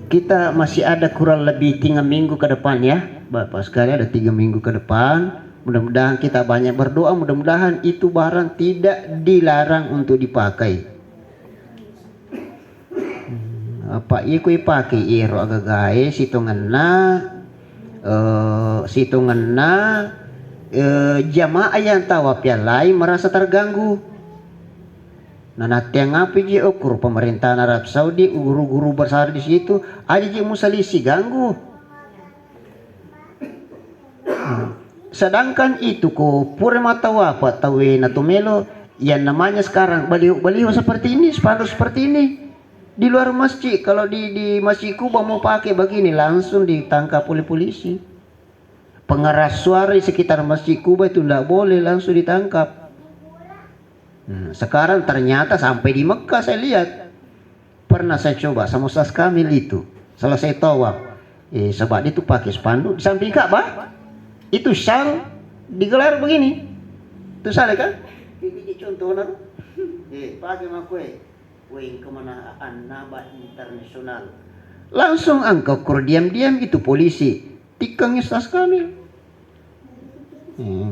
kita masih ada kurang lebih 3 minggu ke depan ya. Bapak sekali ada 3 minggu ke depan. Mudah-mudahan kita banyak berdoa, mudah-mudahan itu barang tidak dilarang untuk dipakai. Apa iku pakai iro agagae situnganna jamaah yang tawaf yang lain merasa terganggu. Nah, nanti yang ngapi je ukur pemerintahan Arab Saudi, guru-guru besar di situ, aja je musalisi ganggu. Sedangkan itu ko purma tawaf tawe natumelo yang namanya sekarang baliho seperti ini, spanduk seperti ini di luar masjid. Kalau di Masjid Kuba mau pakai begini langsung ditangkap oleh polisi. Pengeras suara di sekitar Masjid Kuba itu tidak boleh, langsung ditangkap. Sekarang ternyata sampai di Mekah saya lihat. Pernah saya coba sama Ustaz Kamil itu selesai tawaf. Sebab dia itu pakai spanduk di samping Ka'bah. Itu syal digelar begini. Itu syal kan? Ini contoh nah. Pakai makwe. Wing kemenangan Naba Internasional. Langsung angkat kur diam-diam itu polisi. Tikang Ustaz Kamil.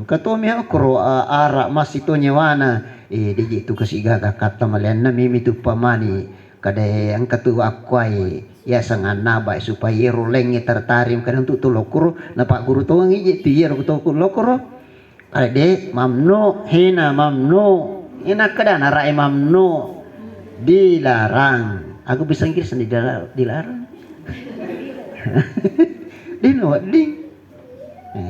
Katomi aku arak mas itu nyewana. Di itu kesiga kata malian na mimi tu pamani kada yang ketua akuai ya sangan naba supaya rolengnya tertarim kadang tu lokuro na pak guru tuang ije tu yer tu lokuro ade mamnu hina mamnu ina kada na rai mamnu dilarang. Aku bisa Inggris dilarang. Ding.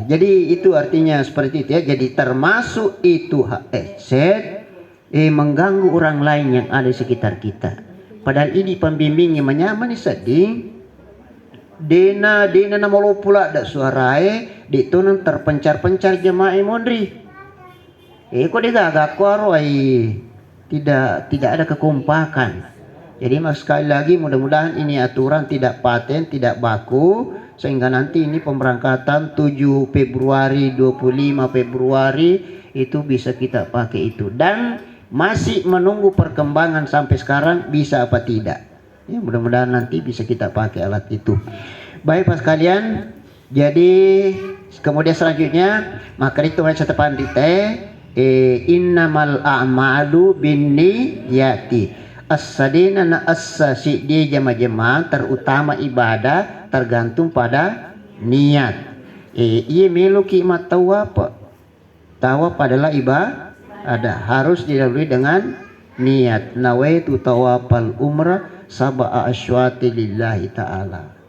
Jadi itu artinya seperti itu ya. Jadi termasuk itu headset mengganggu orang lain yang ada di sekitar kita. Padahal ini pembimbingnya menyamani sedih. Dena namalo pula dak suarae ditonan terpencar-pencar jemaah mondri. Kok dia gagak kuaroi. Tidak ada kekompakan. Jadi sekali lagi mudah-mudahan ini aturan tidak paten, tidak baku sehingga nanti ini pemberangkatan 7 Februari, 25 Februari itu bisa kita pakai itu dan masih menunggu perkembangan sampai sekarang bisa apa tidak. Ya, mudah-mudahan nanti bisa kita pakai alat itu. Baik Pak sekalian, jadi kemudian selanjutnya maka itu macam pandite innamal a'malu binniyati. As-sadina na as-sasi dia jama-jama terutama ibadah tergantung pada niat. Ia meluki mat tawaf. Tawaf adalah ibadah. Harus didahului dengan niat. Nawaitu tawafal umrah sab'a asywati lillahi ta'ala.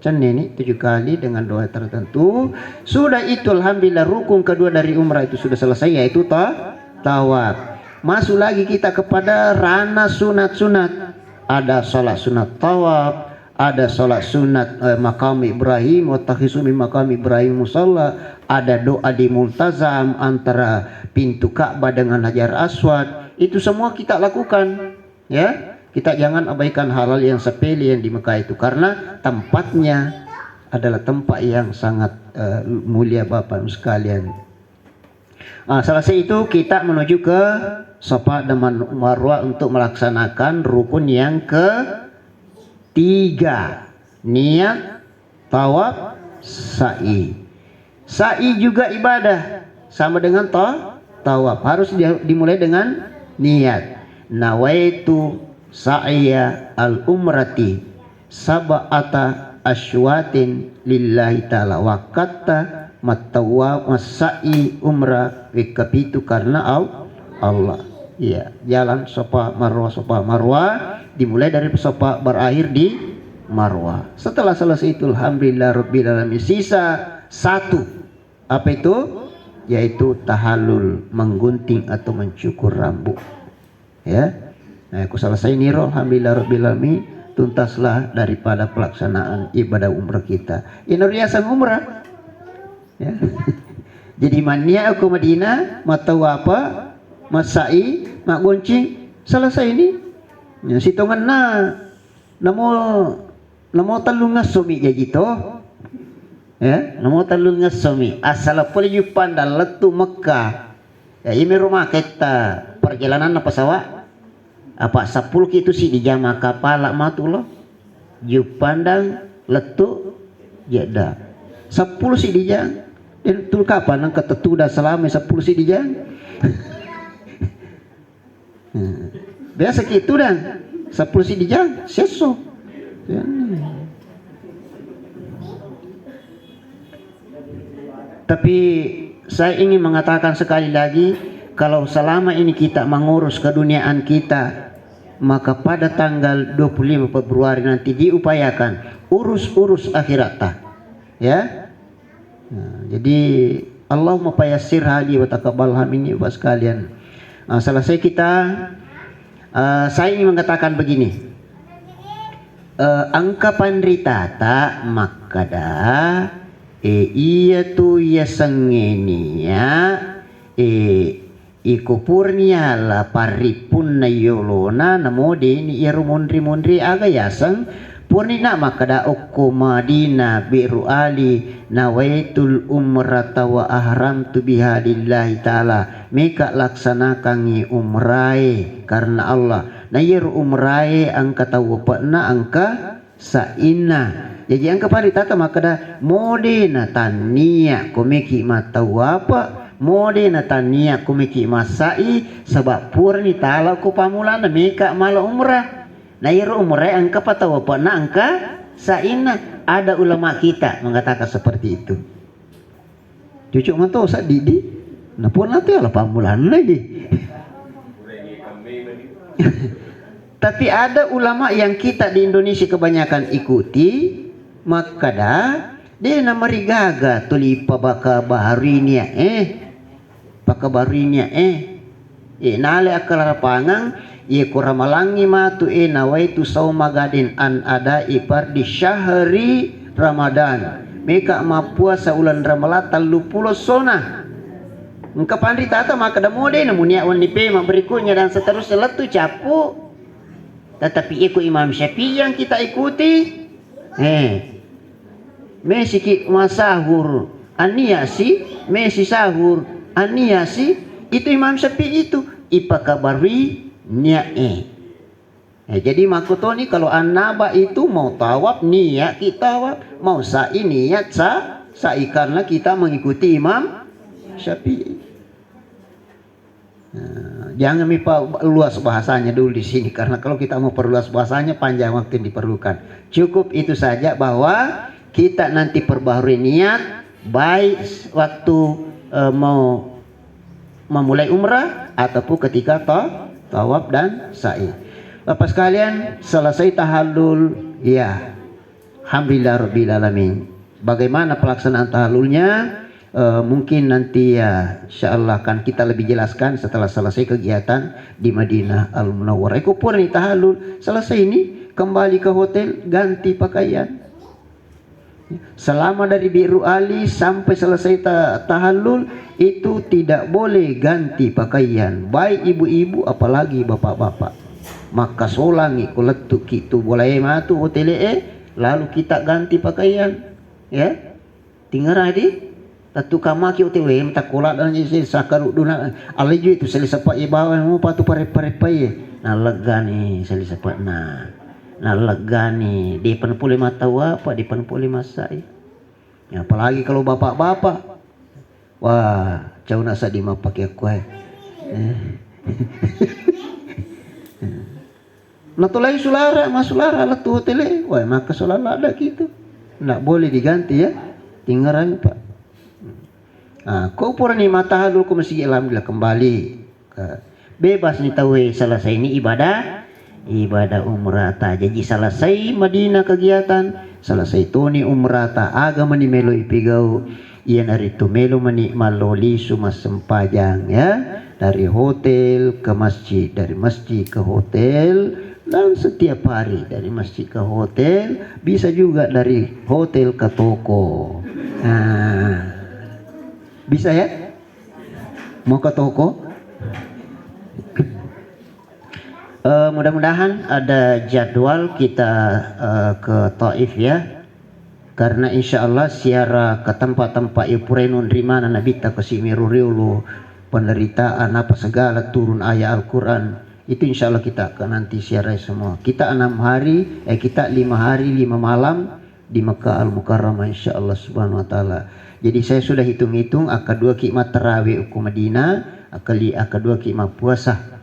Ini 7 kali dengan doa tertentu. Sudah itu alhamdulillah rukun kedua dari umrah itu sudah selesai yaitu tawaf. Masuk lagi kita kepada ranah sunat-sunat. Ada salat sunat tawaf, ada salat sunat makam Ibrahim wa takhisu min makam Ibrahim musalla, ada doa di multazam antara pintu Ka'bah dengan Hajar Aswad. Itu semua kita lakukan ya. Kita jangan abaikan hal-hal yang sepele yang di Mekah itu karena tempatnya adalah tempat yang sangat mulia Bapak sekalian. Selesai itu kita menuju ke Safa dan Marwah untuk melaksanakan rukun yang ketiga, niat, tawaf, sa'i. Sa'i juga ibadah. sama dengan tawaf. Harus dimulai dengan niat. Nawaitu sa'ya al-umrati sab'ata asywatin lillahi ta'ala wa katta mattawaf masai umrah wikapitu karena Allah. Iya, jalan Safa Marwah dimulai dari Safa berakhir di Marwah. Setelah selesai itu alhamdulillah rabbil alamin, sisa satu. Apa itu? Yaitu tahallul, menggunting atau mencukur rambut. Ya. Nah, aku selesai niro alhamdulillah rabbil alamin, tuntaslah daripada pelaksanaan ibadah umrah kita. Ini riasan umrah. Ya. Jadi mania aku Madinah, matawapa, masai, mak goncing, selesai ini. Ya, sitongan namo talungas sumi jadi to. Ya, namo talungas sumi. Asal poli pandal letu Mekah. Ya, ini rumah kita perjalanan apa pesawat? Apa 10 itu sih di jama kapal matullah. Jupandang letu jeda. 10 sih di jang. Dan tu kapan nang ketetuda selama 10 sih di jang. Biasa gitu dan 10 sih di jang seso. Tapi saya ingin mengatakan sekali lagi, kalau selama ini kita mengurus keduniaan kita, maka pada tanggal 25 Februari nanti diupayakan urus akhirat ta. Ya. Nah, jadi Allahumma fayassir hali wa taqabbalha minni wa sekalian. Selesai kita, saya ingin mengatakan begini. Angka pandritata makada iya tu ya sengenia iku purnia la paripun na yolona namo deni ya rumundri aga yasang purnina makada okko madina biru ali nawaitul umrata wa ahramtu biha lillahi ta'ala meka laksanakan umrai karena Allah na yeru umrai angka tawapna angka saina. Jadi angka paritata makada modena tania komeki matawapa modena tania komeki masai sebab purni ta'ala ku pamulana meka mala umrah. Na yeru umrai angka patawapna angka saina. Ada ulama kita mengatakan seperti itu. Cucuk mantau sa didi. Nah pun nanti ala pamulan lagi. Tapi ada ulama yang kita di Indonesia kebanyakan ikuti, makada dia nama rigaga tulipa baka baharinya nale akal pangang ye kuramalangi matu nawaitu saumagadin an ada ipar di syahri Ramadan meka mapuasa ulan Ramalata lupulo sona engka pandri tata maka da mode namunia wan nipe berikutnya dan seterusnya letu capu. Tetapi ikut Imam Syafi'i yang kita ikuti Mesiki masahur aniyasi mesi sahur aniyasi itu Imam Syafi'i itu ipakabari niae. Jadi makutoni kalau annaba itu mau tawaf niat kita tawaf, mau sa'i niat sa'i karena kita mengikuti Imam Syafi'i. Jangan luas bahasanya dulu di sini karena kalau kita mau perluas bahasanya panjang waktu yang diperlukan. Cukup itu saja bahwa kita nanti perbaharui niat baik waktu mau memulai umrah ataupun ketika tawaf dan sa'i. Bapak sekalian, selesai tahallul ya. Alhamdulillah rabbil alamin. Bagaimana pelaksanaan tahallulnya? Mungkin nanti ya insyaallah akan kita lebih jelaskan setelah selesai kegiatan di Madinah Al-Munawwarah. Ikut pun nih tahallul selesai ini kembali ke hotel ganti pakaian. Selama dari Biru Ali sampai selesai tahallul itu tidak boleh ganti pakaian, baik ibu-ibu apalagi bapak-bapak. Maka solangi kuletuk itu boleh matu hotel lalu kita ganti pakaian ya. Tinggal di tatu kamaki utewe mata kola dan jisi sakaru duna aliju itu seli sepak ibawa mu patu pare-pare paye na lega nih seli sepak na lega nih di penpuli mata apa di penpuli masai ya, apalagi kalau bapak-bapak wah cau nasa di mapake kuai. Natulai sulara, masulara lah tu hotel. Wah, maka sulara ada gitu. Nggak boleh diganti ya. Tinggaran Pak. Kau pura ni matahal ko masih alhamdulillah kembali. Bebas ni tahu selesai ini ibadah umrah ta. Jadi selesai Madinah kegiatan, selesai tu ni umrah ta agama ni melo ipigau. Iyan hari tu melo mani maloli sumas sempajang ya. Dari hotel ke masjid, dari masjid ke hotel. Dan setiap hari dari masjid ke hotel, bisa juga dari hotel ke toko. Bisa ya? Mau ke toko? Mudah-mudahan ada jadwal kita ke Taif ya. Karena insya Allah siara ke tempat-tempat ipurenun rimana Nabi ta kesimiriulu penderitaan apa segala turun ayat Al-Quran. Itu insya Allah kita akan nanti siarai semua. Kita 5 hari 5 malam di Mekah Al-Mukarramah insya Allah subhanahu wa ta'ala. Jadi saya sudah hitung-hitung akan 2 khidmat tarawih aku Madinah, akan 2 khidmat puasa.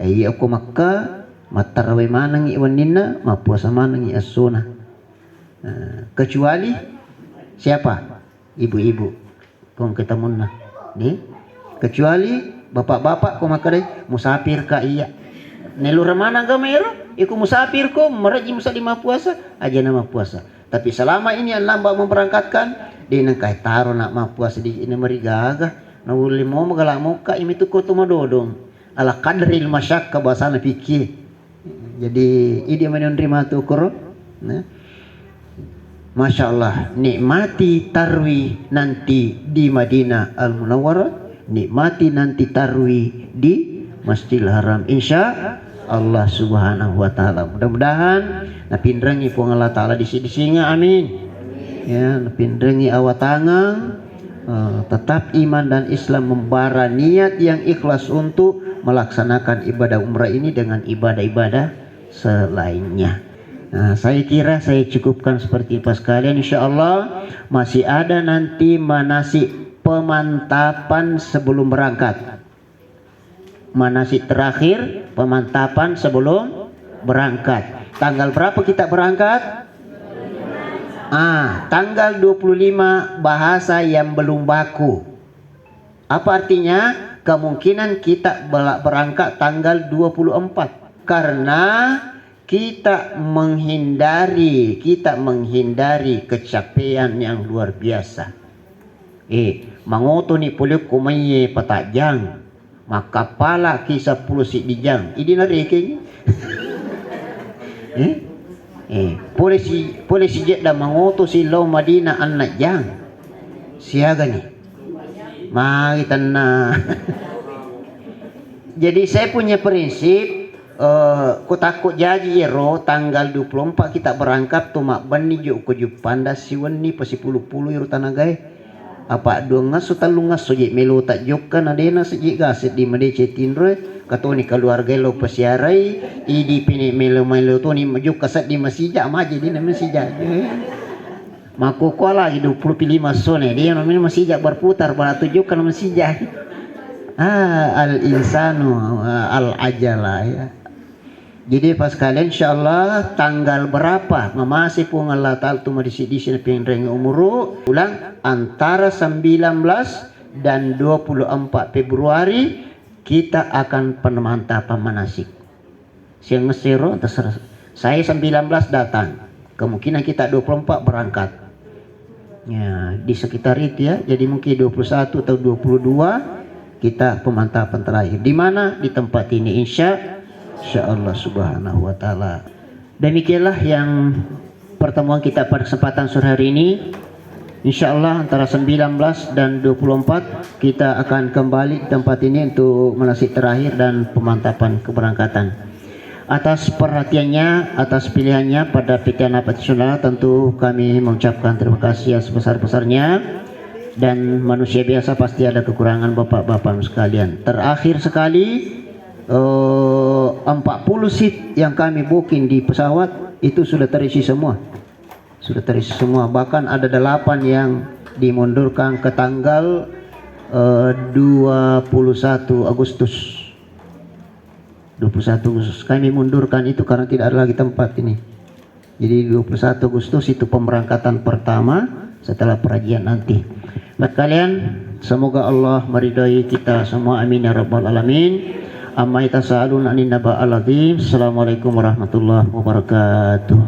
Aku Mekah mat tarawih mana ngi wanina, ma puasa mana ngi as-sunnah. Kecuali siapa? Ibu-ibu. Kong ketemunna. Nih. Kecuali bapak-bapak ko makadai musafir ka iya. Nelu remana gamero, iku musafir ko meraji musa lima puasa aja nama puasa. Tapi selama ini Allah memberangkatkan di nangkai taro nak ma puasa di ini merigaga. Na uli mo magala mo ka imi tu ko tumadodong. Ala kadril masyakka bahasana fikih. Jadi ini menerima tu koro. Nah. Masya Allah, nikmati tarwi nanti di Madinah Al-Munawwarah, nikmati nanti tarwi di Masjidil Haram insya Allah subhanahu wa ta'ala. Mudah-mudahan napindrangi pun Allah ta'ala di singa amin. Ya, napindrangi awatangang tetap iman dan Islam membara niat yang ikhlas untuk melaksanakan ibadah umrah ini dengan ibadah-ibadah selainnya. Nah, saya kira saya cukupkan seperti pas kalian. Insya Allah masih ada nanti manasik pemantapan sebelum berangkat. Manasik terakhir pemantapan sebelum berangkat. Tanggal berapa kita berangkat? Tanggal 25 bahasa yang belum baku. Apa artinya? Kemungkinan kita berangkat tanggal 24 karena kita menghindari kecapean yang luar biasa. Mangoto ni pulik kumaye patajang, maka pala kisah pulusi dijang. Ini nariking. Polisi jet dah mangoto si Law Madinah anak jang. Siaga ni. Mari tanah. Jadi saya punya prinsip. Ku takut jadi tanggal 24 kita berangkat tu mak bani juk ku jupanda siwen ni pasi pulu-pulu iru tanagai apa dongas sutalungas soje melo tak jokkan adena seji gaset di medece tinre kato ni keluarga lo pasiarai idi pini melo tu ni majuk kasat di masija maji di masija mako kola 25 sone dia namanya masija berputar pada tujukan masija al insanu al ajala ya. Jadi pas kalian insyaallah tanggal berapa masih pun Allah Ta'ala tu di sini pengen umuru ulang antara 19 dan 24 Februari kita akan pemantapan manasik. Siang mesero terserah. Saya 19 datang. Kemungkinan kita 24 berangkat. Ya, di sekitar itu ya. Jadi mungkin 21 atau 22 kita pemantapan terakhir. Di mana? Di tempat ini insya Allah subhanahu wa ta'ala. Demikianlah yang pertemuan kita pada kesempatan sore hari ini. Insya Allah antara 19 dan 24 kita akan kembali di tempat ini untuk manasik terakhir dan pemantapan keberangkatan. Atas perhatiannya, atas pilihannya pada PT Anak Nasional tentu kami mengucapkan terima kasih yang sebesar-besarnya. Dan manusia biasa pasti ada kekurangan bapak-bapak sekalian. Terakhir sekali 40 seat yang kami booking di pesawat itu sudah terisi semua. Bahkan ada 8 yang dimundurkan ke tanggal 21 Agustus. 21 Agustus kami mundurkan itu karena tidak ada lagi tempat ini. Jadi 21 Agustus itu pemberangkatan pertama setelah perajian nanti. Buat kalian, semoga Allah meridai kita semua, amin ya rabbal alamin. Amma yatasaalun anin naba'al adzim. Assalamualaikum warahmatullahi wabarakatuh.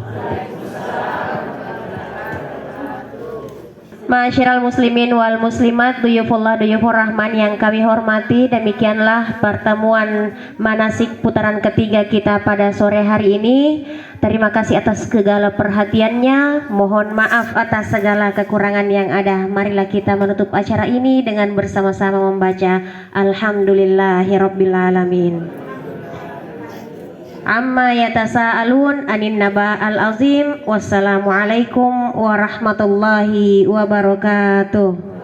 Ma'asyiral muslimin wal muslimat, duyufullah duyufur rahman yang kami hormati, demikianlah pertemuan manasik putaran ketiga kita pada sore hari ini. Terima kasih atas segala perhatiannya, mohon maaf atas segala kekurangan yang ada. Marilah kita menutup acara ini dengan bersama-sama membaca Alhamdulillahirabbil alamin. Amma yatasaalun anin naba'al azim. Wassalamualaikum warahmatullahi wabarakatuh.